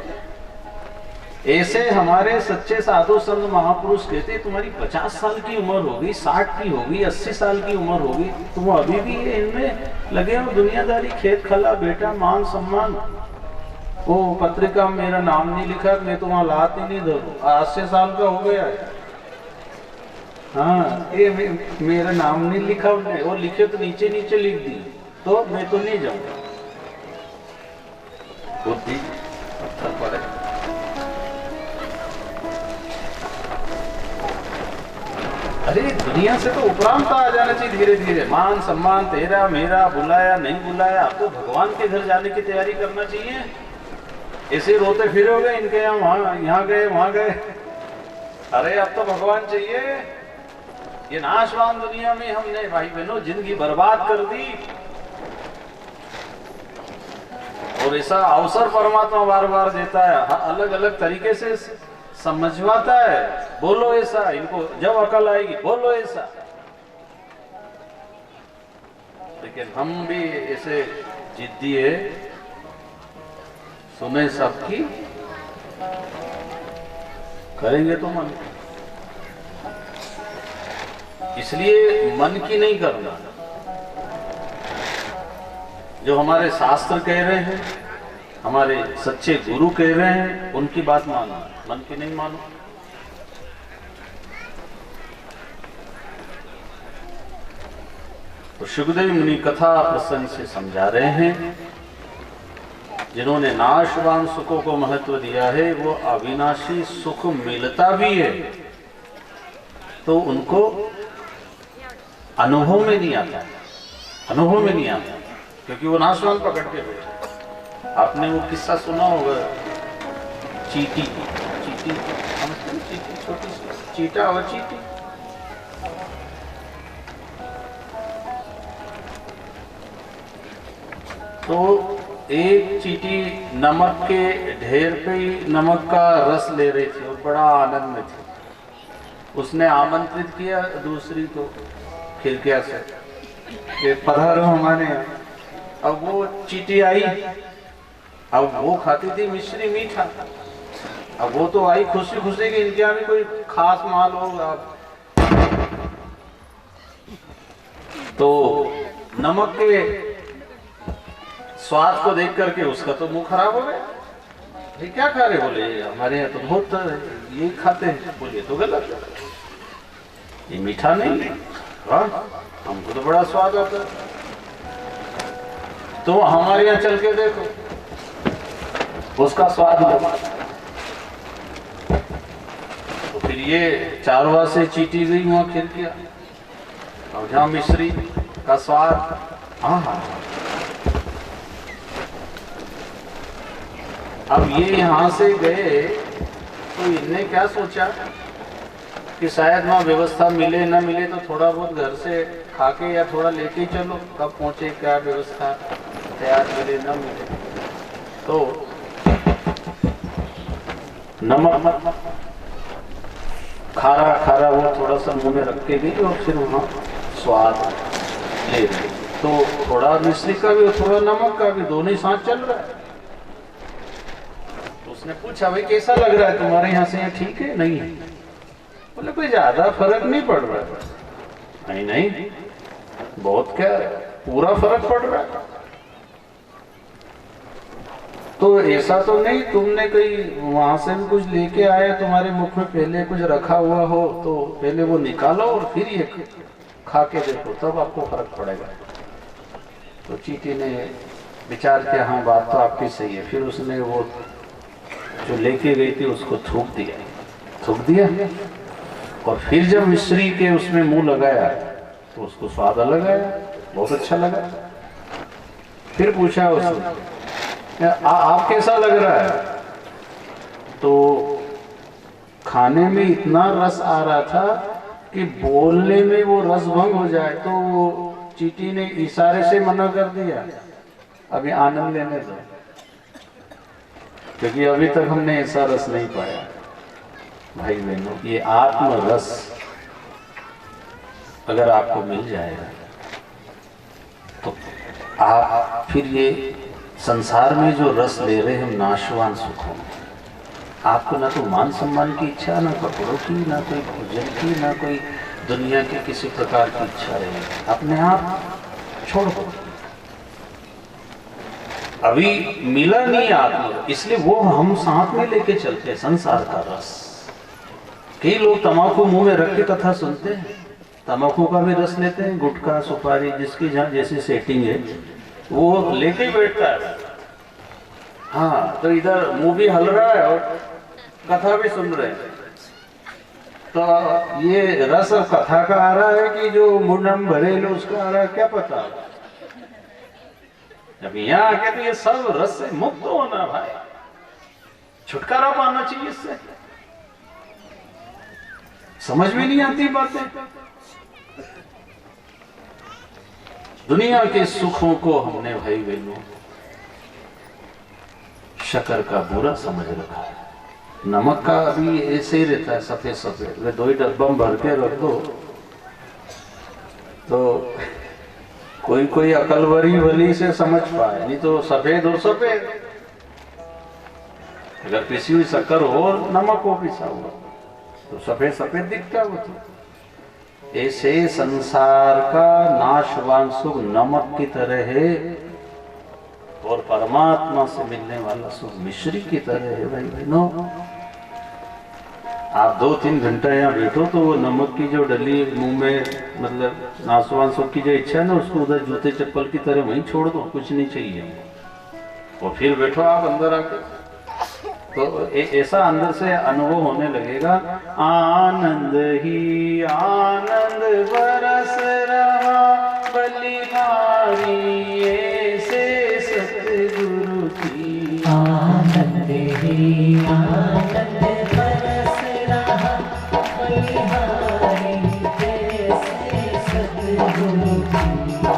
ऐसे हमारे सच्चे साधु संत महापुरुष कहते तुम्हारी 50 साल की उम्र होगी, 60 की होगी, 80 साल की उम्र होगी, तुम अभी भी इनमें लगे हो दुनियादारी, खेत खला, बेटा, मान सम्मान। वो पत्रिका में मेरा नाम नहीं लिखा, मैं तो वहां लात ही नहीं धरू, 80 साल का हो गया है। हाँ, ये मेरा नाम नहीं लिखा उन्हें, वो लिखे तो नीचे नीचे लिख दी, तो मैं तो नहीं जाऊंगा। बुद्धि पत्थर पड़े। अरे दुनिया से तो उपरांत आ जाना चाहिए धीरे धीरे। मान सम्मान तेरा मेरा, बुलाया नहीं बुलाया, अब तो भगवान के घर जाने की तैयारी करना चाहिए। ऐसे रोते फिरोगे इनके यहाँ गए वहां गए। अरे अब तो भगवान चाहिए। ये नाशवान दुनिया में हमने भाई बहनों जिंदगी बर्बाद कर दी, और ऐसा अवसर परमात्मा बार बार देता है, अलग अलग तरीके से समझवाता है। बोलो ऐसा, इनको जब अकल आएगी बोलो ऐसा। लेकिन हम भी ऐसे जिद्दी है, सुने सबकी, करेंगे तो मन। इसलिए मन की नहीं करना। जो हमारे शास्त्र कह रहे हैं, हमारे सच्चे गुरु कह रहे हैं, उनकी बात मानो, मन की नहीं मानो। तो सुखदेव मुनि कथा प्रसंग से समझा रहे हैं, जिन्होंने नाशवान सुखों को महत्व दिया है वो अविनाशी सुख मिलता भी है तो उनको अनुभव में नहीं आता, अनुभव में नहीं आता, क्योंकि वो नाशवान पकड़ के बैठे। आपने वो किस्सा सुना होगा, चीटी, चीटी समझते हैं? चीटी, छोटी सी चीटा और चीटी। तो एक चीटी नमक के ढेर पे ही नमक का रस ले रही थी और बड़ा आनंद में थी। उसने आमंत्रित किया दूसरी को खिड़किया से कि पधारो हमारे यहाँ। अब वो चीटी आई, अब वो खाती थी मिश्री मीठा, अब वो तो आई खुशी खुशी कि इनके यहाँ भी कोई खास माल होगा। तो नमक के स्वाद को देख करके उसका तो मुंह खराब हो गया। ये क्या खा रहे? बोले हमारे यहाँ तो बहुत ये खाते हैं। बोले तो गलत, ये मीठा नहीं है, हाँ हमको तो बड़ा स्वाद आता है। तो हमारे यहाँ चल के देखो, उसका स्वाद लो। तो फिर ये चारवा से चीटी गई वहां खिड़कियां, और जहाँ मिश्री का स्वाद, हाँ हाँ। अब ये यहाँ से गए तो इनने क्या सोचा कि शायद वहाँ व्यवस्था मिले न मिले तो थोड़ा बहुत घर से खा के या थोड़ा लेके चलो, कब पहुँचे क्या व्यवस्था तैयार मिले न मिले। तो नमक खारा खारा वो थोड़ा सा मुंह में रख के गई और फिर वहाँ स्वाद ले गई। तो थोड़ा मिश्री का भी और थोड़ा नमक का भी, दोनों ही साथ चल रहा है। उसने पूछा भाई कैसा लग रहा है तुम्हारे यहाँ से, यहाँ ठीक है? नहीं है। बोले कोई ज्यादा फर्क नहीं पड़ रहा है। नहीं नहीं, बहुत क्या है, पूरा फर्क पड़ रहा है। तो ऐसा तो नहीं तुमने कहीं वहां से भी कुछ लेके आए, तुम्हारे मुख में पहले कुछ रखा हुआ हो तो पहले वो निकालो और फिर ये खा के देखो, तब आपको फर्क पड़ेगा। तो चींटी ने विचार किया, हाँ बात तो आपकी सही है। फिर उसने वो जो लेके गई थी उसको थूक दिया और फिर जब मिश्री के उसमें मुंह लगाया तो उसको स्वाद अलग आया, बहुत अच्छा लगा। फिर पूछा उसने, आप कैसा लग रहा है? तो खाने में इतना रस आ रहा था कि बोलने में वो रस भंग हो जाए, तो वो चींटी ने इशारे से मना कर दिया, अभी आनंद लेने दो, क्योंकि अभी तक हमने ऐसा रस नहीं पाया। भाई बहनों, ये आत्म रस अगर आपको मिल जाएगा तो आप फिर ये संसार में जो रस ले रहे हैं नाशवान सुखों में, आपको ना तो मान सम्मान की इच्छा, ना कपड़ों की, ना कोई भोजन की, ना कोई दुनिया के किसी प्रकार की इच्छा रहेगी, अपने आप छोड़ दो। अभी मिला नहीं आत्मा, इसलिए वो हम साथ में लेके चलते हैं संसार का रस। कई लोग तम्बाकू मुंह में रख के कथा सुनते हैं, तम्बाकू का भी रस लेते हैं, गुटखा सुपारी जिसकी जहाँ जैसी सेटिंग है वो लेके ही बैठता है। हाँ, तो इधर मुंह भी हल रहा है और कथा भी सुन रहे हैं। तो ये रस कथा का आ रहा है कि जो मुंडम भरे लो उसका आ रहा है, क्या पता। जब यहाँ आके तो ये सब रस से मुक्त होना भाई, छुटकारा पाना चाहिए इससे। समझ में नहीं आती बातें। दुनिया के सुखों को हमने भाई बहनों शक्कर का बुरा समझ रखा है। नमक का अभी ऐसे ही रहता है, सफेद सफेद, वे 2 ही डब्बा भर के रख दो तो कोई अकलवरी वली से समझ पाए, नहीं तो सफेद और सफेद। अगर पिसी हुई शक्कर हो, नमक हो पिसा हुआ, तो सफेद सफेद दिखता है वो। तो ऐसे संसार का नाशवान सुख नमक की तरह है और परमात्मा से मिलने वाला सुख मिश्री की तरह है। भाई बहनों, आप 2-3 घंटा यहाँ बैठो तो वो नमक की जो डली मुंह में, मतलब नाशवान सुख की जो इच्छा है ना, उसको उधर जूते चप्पल की तरह वहीं छोड़ दो, कुछ नहीं चाहिए। और फिर बैठो आप अंदर आके, तो ऐसा अंदर से अनुभव होने लगेगा, आनंद ही आनंद बरस रहा बलिहारी ऐसे सतगुरु की। आनंद ही आनंद बरस रहा बलिहारी ऐसे सतगुरु की।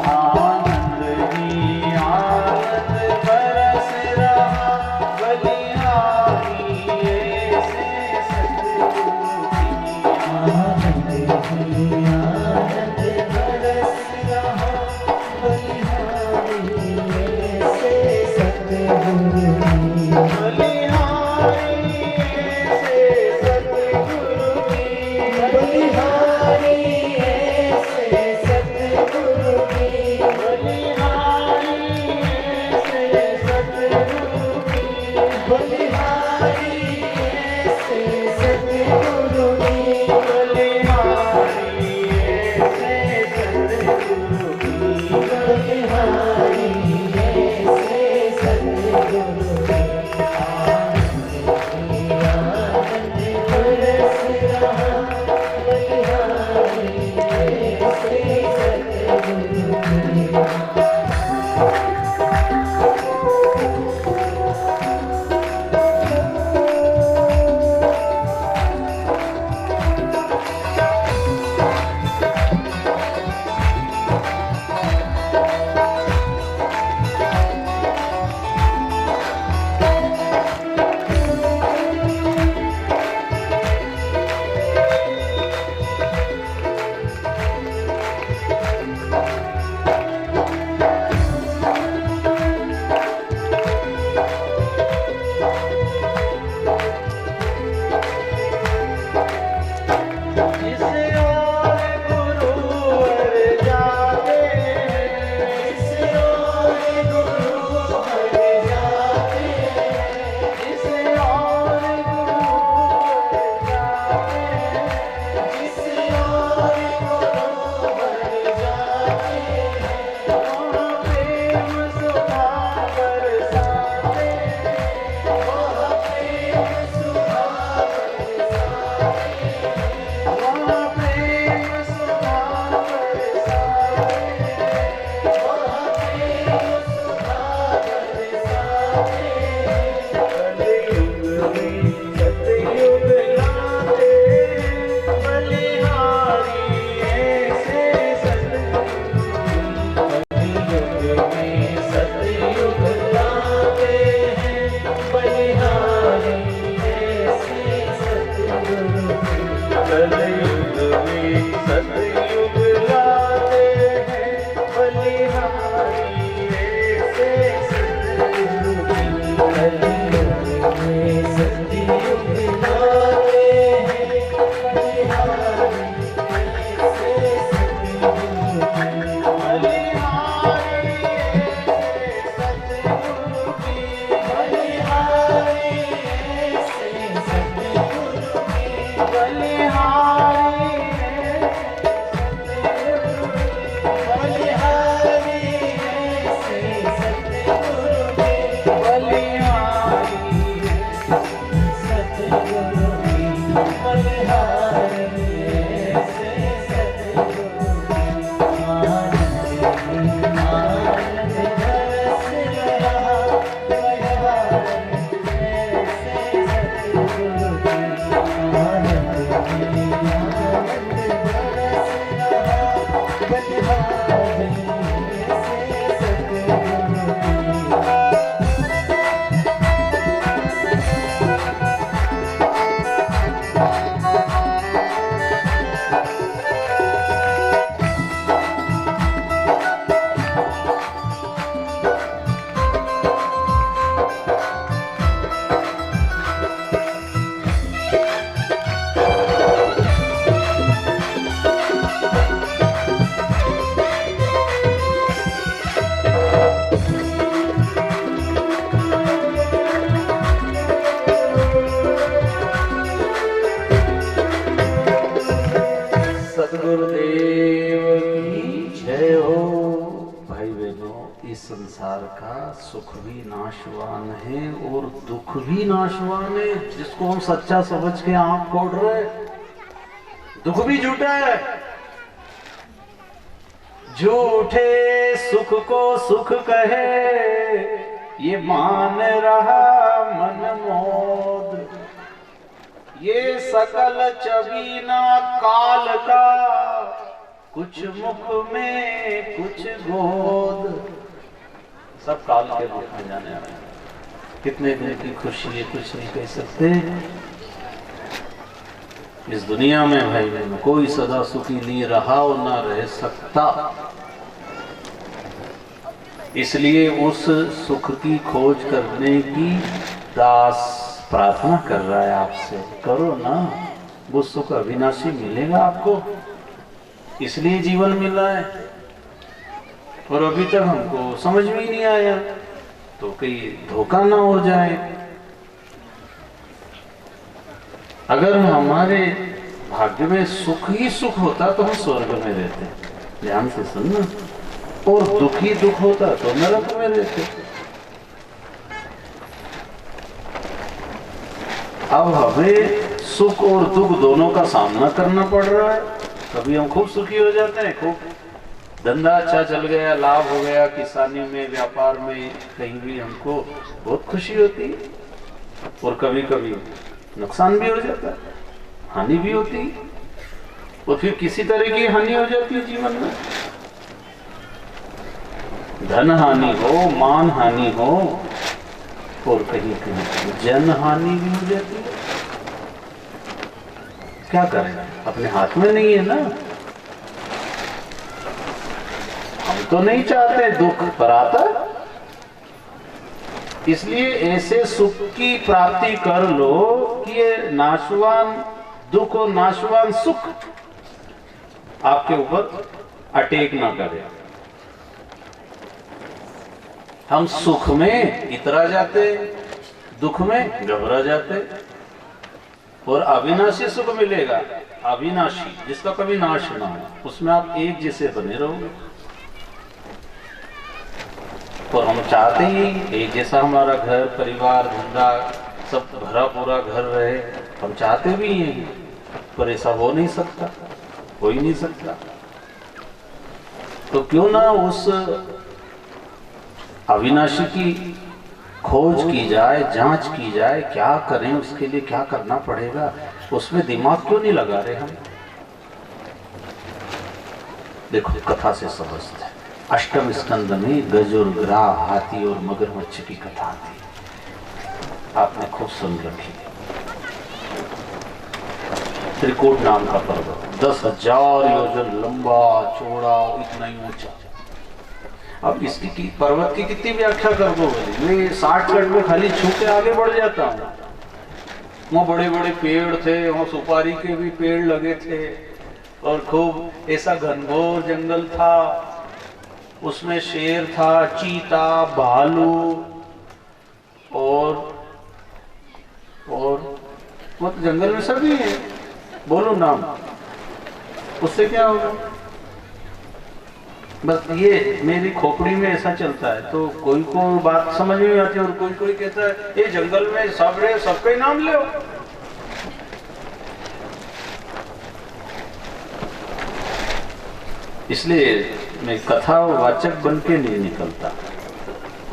आनंद ही आनंद बरस रहा बलिहारी ऐसे सतगुरु की। आनंद ही आनंद बरस रहा बलिहारी ऐसे सतगुरु की। बलिहारी संसार का सुख भी नाशवान है और दुख भी नाशवान है, जिसको हम सच्चा समझ के आंख खोल रहे। दुख भी झूठा है, झूठे सुख को सुख कहे ये मान रहा मन मोद, ये सकल चबीना काल का, कुछ मुख में कुछ गोद, सब काल के रूप में जाने वाले। कितने दिन की खुशी है कुछ नहीं कह सकते। इस दुनिया में भाई बहन कोई सदा सुखी नहीं रहा और ना रह सकता, इसलिए उस सुख की खोज करने की दास प्रार्थना कर रहा है आपसे। करो ना, वो सुख अविनाशी मिलेगा आपको, इसलिए जीवन मिला है। और अभी तक हमको समझ में ही नहीं आया तो कहीं धोखा ना हो जाए। अगर हमारे भाग्य में सुख ही सुख होता तो हम स्वर्ग में रहते, ध्यान से सुनना, और दुख ही दुख होता तो नरक में रहते। अब हमें सुख और दुख दोनों का सामना करना पड़ रहा है। कभी हम खूब सुखी हो जाते हैं, खूब धंधा अच्छा चल गया, लाभ हो गया, किसानी में, व्यापार में, कहीं भी हमको बहुत खुशी होती है, और कभी कभी नुकसान भी हो जाता है, हानि भी होती है, और फिर किसी तरह की हानि हो जाती है जीवन में। धन हानि हो, मान हानि हो, और कहीं कहीं जन हानि भी हो जाती है। क्या करें, अपने हाथ में नहीं है ना। हम तो नहीं चाहते दुख, पर आता, इसलिए ऐसे सुख की प्राप्ति कर लो कि ये नाशवान दुख और नाशवान सुख आपके ऊपर अटैक ना करे। हम सुख में इतरा जाते, दुख में घबरा जाते, और अविनाशी सुख मिलेगा, अविनाशी जिसका कभी नाश ना हो, उसमें आप एक जैसे बने रहोगे। और हम चाहते ही एक जैसा हमारा घर परिवार धंधा सब भरा पूरा घर रहे, हम चाहते भी हैं, पर ऐसा हो नहीं सकता, हो ही नहीं सकता। तो क्यों ना उस अविनाशी की खोज की जाए, जांच की जाए, क्या करें, उसके लिए क्या करना पड़ेगा, उसमें दिमाग क्यों नहीं लगा रहे हम। देखो कथा से समझते हैं। अष्टम स्कंद में गज और ग्राह, हाथी और मगरमच्छ की कथा थी, आपने खूब सुन रखी। त्रिकोट नाम का पर्वत 10,000 योजन लंबा चौड़ा, इतना ही ऊंचा। अब इसकी पर्वत की कितनी व्याख्या कर दो, मैं 60 कट में खाली छू के आगे बढ़ जाता हूँ। वहाँ बड़े बड़े पेड़ थे, वहाँ सुपारी के भी पेड़ लगे थे और खूब ऐसा घनघोर जंगल था, उसमें शेर था, चीता, भालू और वो तो जंगल में सभी है, बोलो नाम, उससे क्या होगा। बस ये मेरी खोपड़ी में ऐसा चलता है, तो कोई को बात समझ में आती है और कोई कहता है ये जंगल में सब रहे, सबका ही नाम ले। इसलिए मैं कथा वाचक बन के नहीं निकलता,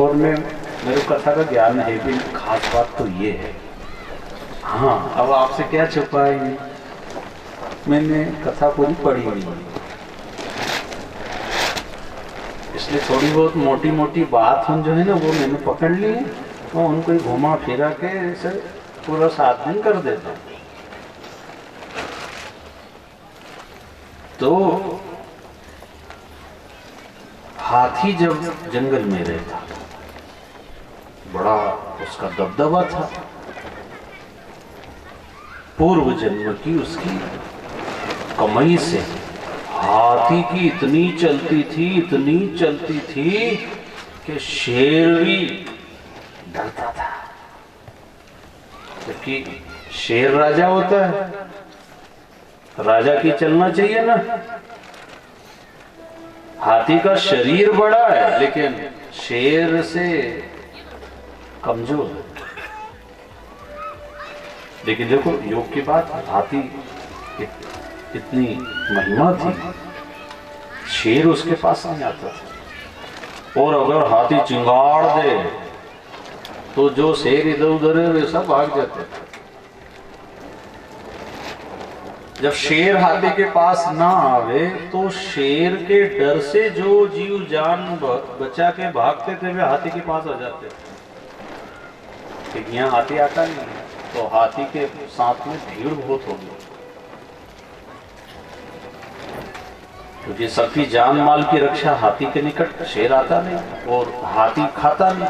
और मेरे कथा का ज्ञान है भी। खास बात तो ये है, हाँ अब आपसे क्या छुपाएंगे, मैंने कथा पूरी पढ़ी नहीं, इसलिए थोड़ी बहुत मोटी मोटी बात हम जो है ना वो मैंने पकड़ ली है, तो उनको ही घुमा फिरा के ऐसे पूरा 7 दिन कर देता। तो हाथी जब जंगल में रहता, बड़ा उसका दबदबा था, पूर्व जन्म की उसकी कमाई से हाथी की इतनी चलती थी कि शेर भी डरता था, क्योंकि शेर राजा होता है, राजा की चलना चाहिए ना। हाथी का शरीर बड़ा है लेकिन शेर से कमजोर है। लेकिन देखो योग की बात, हाथी इतनी महिमा थी, शेर उसके पास नहीं आता था। और अगर हाथी चिंगाड़ दे तो जो शेर इधर उधर है वे सब भाग जाते थे। जब शेर हाथी के पास ना आवे तो शेर के डर से जो जीव जान बचा के भागते थे वे हाथी के पास आ जाते थे। लेकिन यहाँ हाथी आता नहीं, तो हाथी के साथ में भीड़ बहुत होगी, क्योंकि सबकी जान माल की रक्षा हाथी के निकट शेर आता नहीं और हाथी खाता नहीं,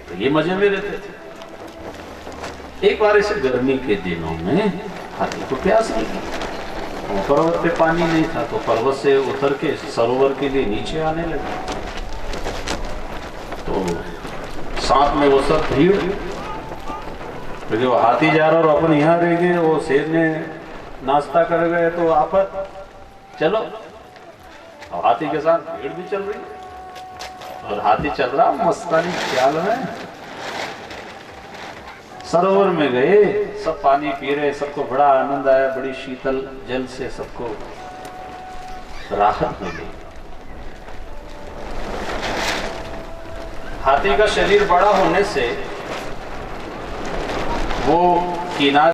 तो ये मजे में रहते थे। एक बार ऐसे गर्मी के दिनों में हाथी को प्यास लगी, पर्वत पे पानी नहीं था, तो पर्वत से उतर के सरोवर के लिए नीचे आने लगे। तो साथ में वो सब भीड़, क्योंकि वो हाथी जा रहा और अपन यहाँ रह गए, वो शेर ने नाश्ता कर गए तो आपत चलो, और हाथी के साथ भीड़ भी चल रही है और हाथी चल रहा मस्तानी ख्याल में। सरोवर में गए, सब पानी पी रहे, सबको बड़ा आनंद आया, बड़ी शीतल जल से सबको राहत मिली। हाथी का शरीर बड़ा होने से वो किनारे